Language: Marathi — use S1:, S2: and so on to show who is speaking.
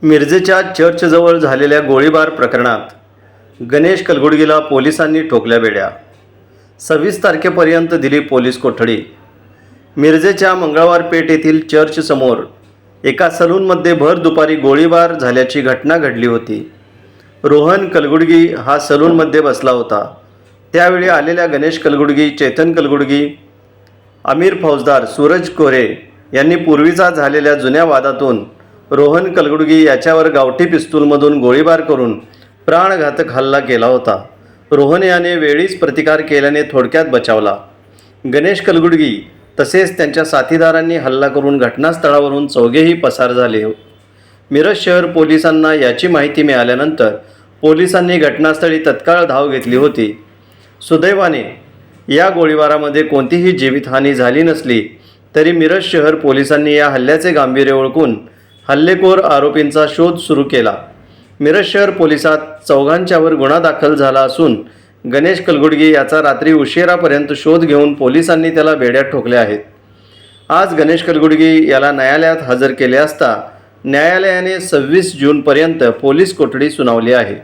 S1: मिरजेच्या चर्चजवळ झालेल्या गोळीबार प्रकरणात गणेश कलगुडगीला पोलिसांनी ठोकल्या बेड्या। 26 तारखेपर्यंत दिली पोलीस कोठडी। मिरजेच्या मंगळवार पेठ येथील चर्चसमोर एका सलूनमध्ये भर दुपारी गोळीबार झाल्याची घटना घडली होती। रोहन कलगुडगी हा सलूनमध्ये बसला होता। त्यावेळी आलेल्या गणेश कलगुडगी, चेतन कलगुडगी, आमिर फौजदार, सूरज कोरे यांनी पूर्वीचा झालेल्या जुन्या वादातून रोहन कलगुडगी याच्यावर गावठी पिस्तूलमधून गोळीबार करून प्राणघातक हल्ला केला होता। रोहन याने वेळीच प्रतिकार केल्याने थोडक्यात बचावला। गणेश कलगुडगी तसेच त्यांच्या साथीदारांनी हल्ला करून घटनास्थळावरून चौघेही पसार झाले। मिरज शहर पोलिसांना याची माहिती मिळाल्यानंतर पोलिसांनी घटनास्थळी तत्काळ धाव घेतली होती। सुदैवाने या गोळीबारामध्ये कोणतीही जीवितहानी झाली नसली तरी मिरज शहर पोलिसांनी या हल्ल्याचे गांभीर्य ओळखून हल्लेखोर आरोपींचा शोध सुरू केला। मिरज शहर पोलिसात चौघांच्यावर गुन्हा दाखल झाला असून गणेश कलगुडगी याचा रात्री उशिरापर्यंत शोध घेऊन पोलिसांनी त्याला बेड्यात ठोकले आहेत। आज गणेश कलगुडगी याला न्यायालयात हजर केले असता न्यायालयाने 26 जूनपर्यंत पोलीस कोठडी सुनावली आहे।